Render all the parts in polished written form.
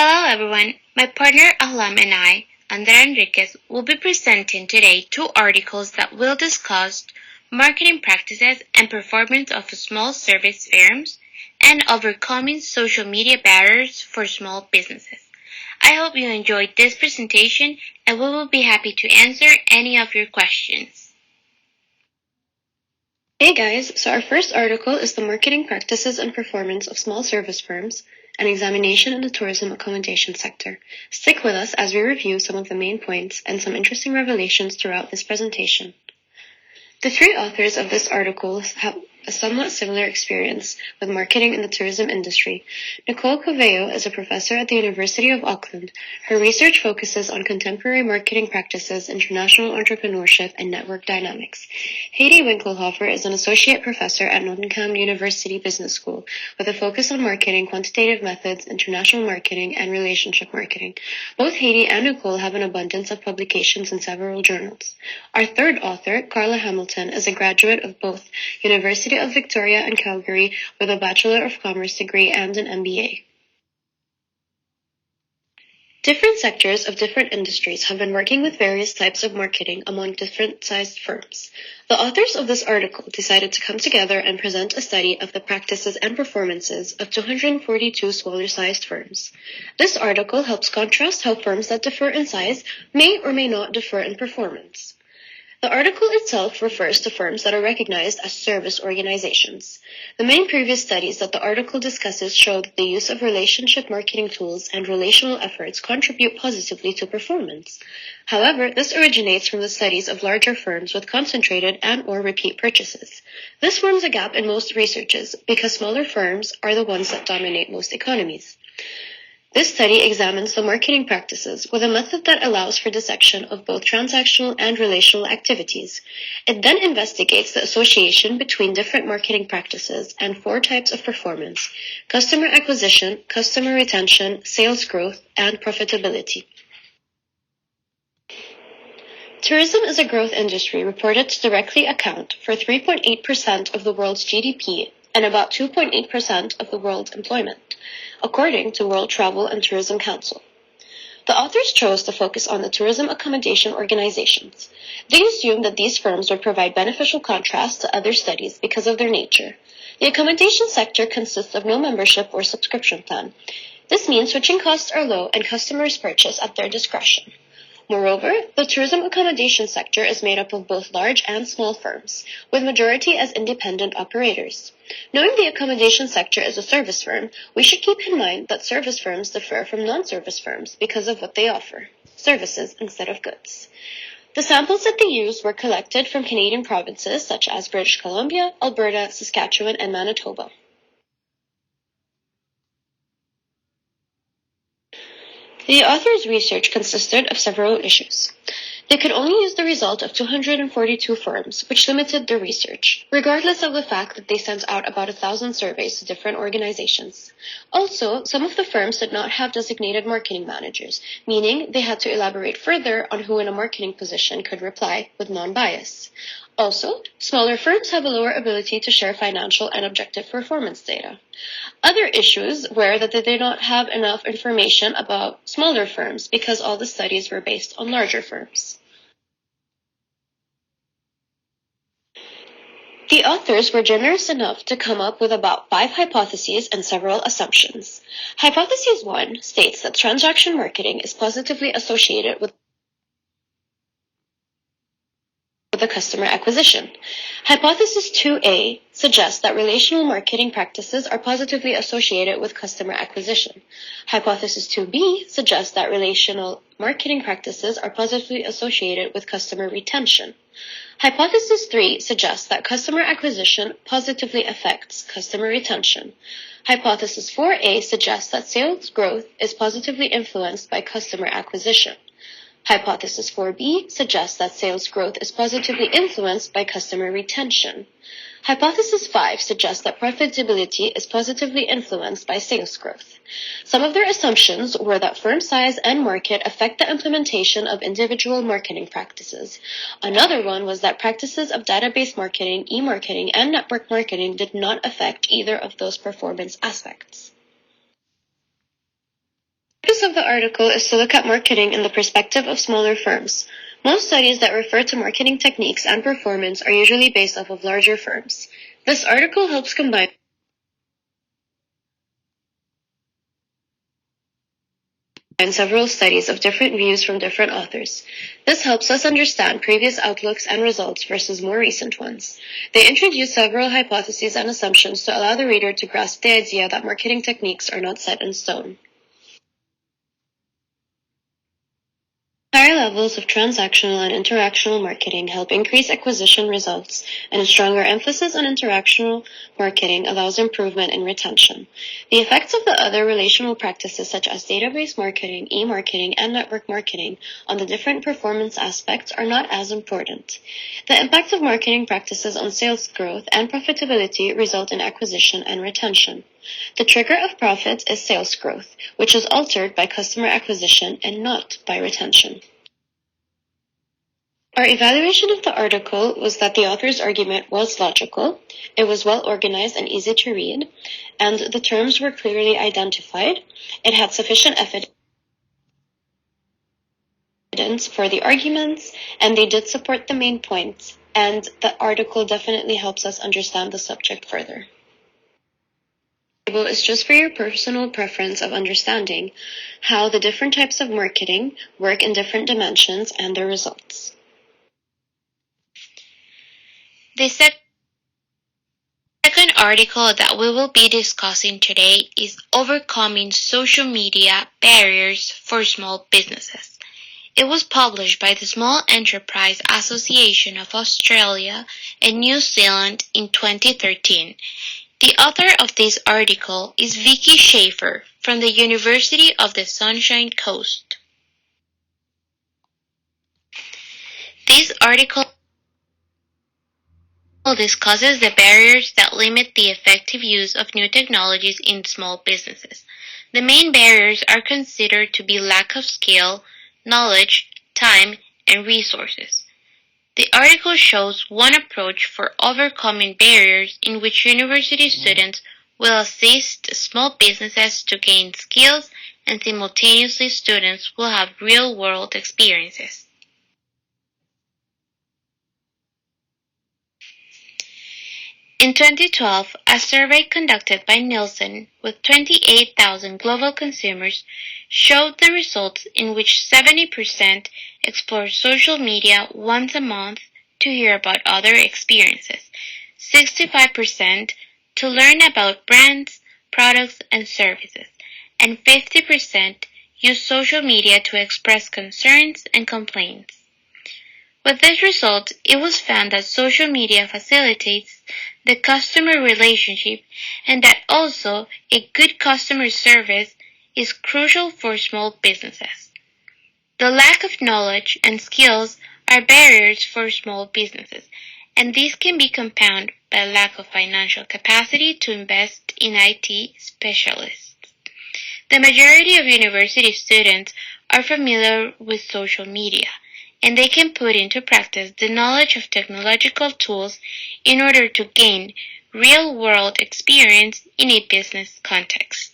Hello everyone, my partner Ahlam and I, Andrea Henriquez, will be presenting today two articles that will discuss marketing practices and performance of small service firms and overcoming social media barriers for small businesses. I hope you enjoyed this presentation and we will be happy to answer any of your questions. Hey guys, so our first article is the marketing practices and performance of small service firms, an examination in the tourism accommodation sector. Stick with us as we review some of the main points and some interesting revelations throughout this presentation. The three authors of this article have a somewhat similar experience with marketing in the tourism industry. Nicole Covello is a professor at the University of Auckland. Her research focuses on contemporary marketing practices, international entrepreneurship, and network dynamics. Heidi Winkelhofer is an associate professor at Nottingham University Business School with a focus on marketing, quantitative methods, international marketing, and relationship marketing. Both Heidi and Nicole have an abundance of publications in several journals. Our third author, Carla Hamilton, is a graduate of both University of Victoria and Calgary with a Bachelor of Commerce degree and an MBA. Different sectors of different industries have been working with various types of marketing among different sized firms. The authors of this article decided to come together and present a study of the practices and performances of 242 smaller sized firms. This article helps contrast how firms that differ in size may or may not differ in performance. The article itself refers to firms that are recognized as service organizations. The main previous studies that the article discusses show that the use of relationship marketing tools and relational efforts contribute positively to performance. However, this originates from the studies of larger firms with concentrated and/or repeat purchases. This forms a gap in most researches because smaller firms are the ones that dominate most economies. This study examines the marketing practices with a method that allows for dissection of both transactional and relational activities. It then investigates the association between different marketing practices and four types of performance: customer acquisition, customer retention, sales growth, and profitability. Tourism is a growth industry reported to directly account for 3.8% of the world's GDP and about 2.8% of the world's employment, according to World Travel and Tourism Council. The authors chose to focus on the tourism accommodation organizations. They assumed that these firms would provide beneficial contrast to other studies because of their nature. The accommodation sector consists of no membership or subscription plan. This means switching costs are low and customers purchase at their discretion. Moreover, the tourism accommodation sector is made up of both large and small firms, with majority as independent operators. Knowing the accommodation sector is a service firm, we should keep in mind that service firms differ from non-service firms because of what they offer: services instead of goods. The samples that they used were collected from Canadian provinces such as British Columbia, Alberta, Saskatchewan, and Manitoba. The authors' research consisted of several issues. They could only use the result of 242 firms, which limited their research, regardless of the fact that they sent out about 1,000 surveys to different organizations. Also, some of the firms did not have designated marketing managers, meaning they had to elaborate further on who in a marketing position could reply with non-bias. Also, smaller firms have a lower ability to share financial and objective performance data. Other issues were that they did not have enough information about smaller firms because all the studies were based on larger firms. The authors were generous enough to come up with about 5 hypotheses and several assumptions. Hypothesis 1 states that transaction marketing is positively associated with the customer acquisition. Hypothesis 2A suggests that relational marketing practices are positively associated with customer acquisition. Hypothesis 2B suggests that relational marketing practices are positively associated with customer retention. Hypothesis 3 suggests that customer acquisition positively affects customer retention. Hypothesis 4A suggests that sales growth is positively influenced by customer acquisition. Hypothesis 4B suggests that sales growth is positively influenced by customer retention. Hypothesis 5 suggests that profitability is positively influenced by sales growth. Some of their assumptions were that firm size and market affect the implementation of individual marketing practices. Another one was that practices of database marketing, e-marketing, and network marketing did not affect either of those performance aspects. of the article is to look at marketing in the perspective of smaller firms. Most studies that refer to marketing techniques and performance are usually based off of larger firms. This article helps combine several studies of different views from different authors. This helps us understand previous outlooks and results versus more recent ones. They introduce several hypotheses and assumptions to allow the reader to grasp the idea that marketing techniques are not set in stone. Higher levels of transactional and interactional marketing help increase acquisition results, and a stronger emphasis on interactional marketing allows improvement in retention. The effects of the other relational practices such as database marketing, e-marketing, and network marketing on the different performance aspects are not as important. The impact of marketing practices on sales growth and profitability result in acquisition and retention. The trigger of profit is sales growth, which is altered by customer acquisition and not by retention. Our evaluation of the article was that the author's argument was logical, it was well organized and easy to read, and the terms were clearly identified. It had sufficient evidence for the arguments, and they did support the main points, and the article definitely helps us understand the subject further. Is just for your personal preference of understanding how the different types of marketing work in different dimensions and their results. The second article that we will be discussing today is Overcoming Social Media Barriers for Small Businesses. It was published by the Small Enterprise Association of Australia and New Zealand in 2013. The author of this article is Vicky Schaefer from the University of the Sunshine Coast. This article discusses the barriers that limit the effective use of new technologies in small businesses. The main barriers are considered to be lack of skill, knowledge, time, and resources. The article shows one approach for overcoming barriers in which university students will assist small businesses to gain skills, and simultaneously students will have real-world experiences. In 2012, a survey conducted by Nielsen with 28,000 global consumers showed the results in which 70% explored social media once a month to hear about other experiences, 65% to learn about brands, products, and services, and 50% use social media to express concerns and complaints. With this result, it was found that social media facilitates the customer relationship and that also a good customer service is crucial for small businesses. The lack of knowledge and skills are barriers for small businesses, and these can be compounded by lack of financial capacity to invest in IT specialists. The majority of university students are familiar with social media, and they can put into practice the knowledge of technological tools in order to gain real-world experience in a business context.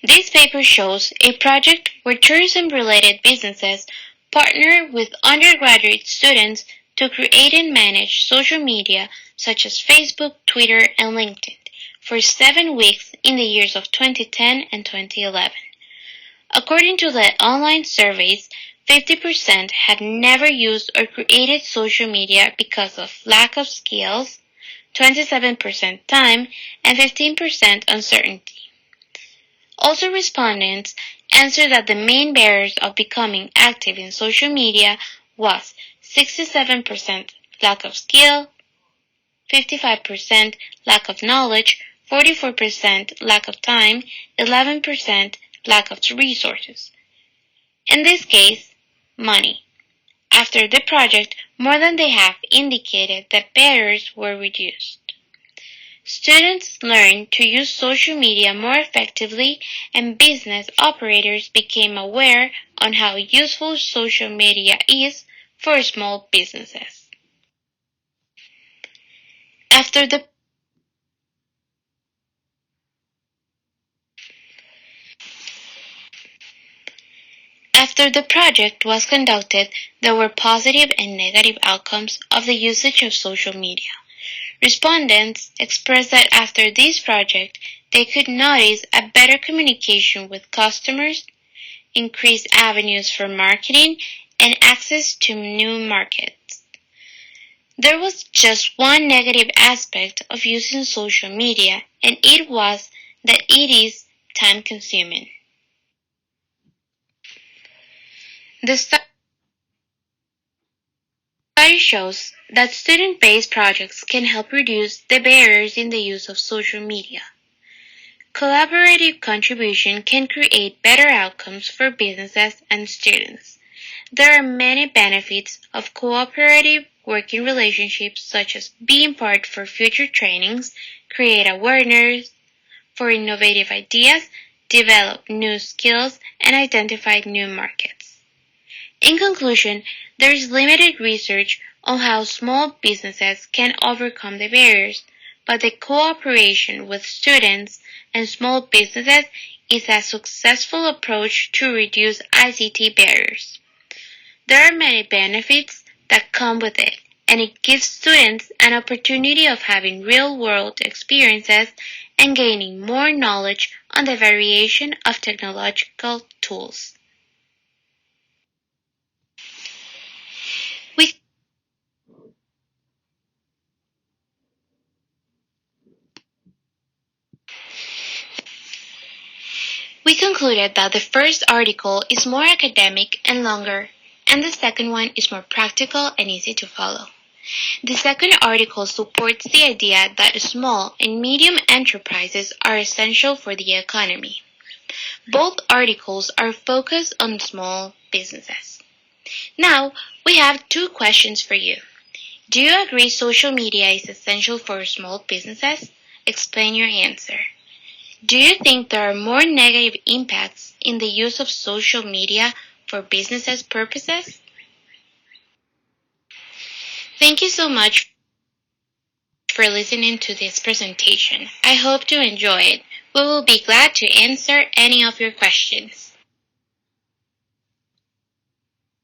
This paper shows a project where tourism-related businesses partner with undergraduate students to create and manage social media such as Facebook, Twitter, and LinkedIn for 7 weeks in the years of 2010 and 2011. According to the online surveys, 50% had never used or created social media because of lack of skills, 27% time, and 15% uncertainty. Also, respondents answered that the main barriers of becoming active in social media was 67% lack of skill, 55% lack of knowledge, 44% lack of time, 11% lack of resources. In this case, money. After the project, more than they have indicated that barriers were reduced. Students learned to use social media more effectively, and business operators became aware on how useful social media is for small businesses. After the After the project was conducted, there were positive and negative outcomes of the usage of social media. Respondents expressed that after this project, they could notice a better communication with customers, increased avenues for marketing, and access to new markets. There was just one negative aspect of using social media, and it was that it is time-consuming. The study shows that student-based projects can help reduce the barriers in the use of social media. Collaborative contribution can create better outcomes for businesses and students. There are many benefits of cooperative working relationships, such as being part for future trainings, create awareness for innovative ideas, develop new skills, and identify new markets. In conclusion, there is limited research on how small businesses can overcome the barriers, but the cooperation with students and small businesses is a successful approach to reduce ICT barriers. There are many benefits that come with it, and it gives students an opportunity of having real-world experiences and gaining more knowledge on the variation of technological tools. We concluded that the first article is more academic and longer, and the second one is more practical and easy to follow. The second article supports the idea that small and medium enterprises are essential for the economy. Both articles are focused on small businesses. Now, we have two questions for you. Do you agree social media is essential for small businesses? Explain your answer. Do you think there are more negative impacts in the use of social media for business purposes? Thank you so much for listening to this presentation. I hope you enjoy it. We will be glad to answer any of your questions.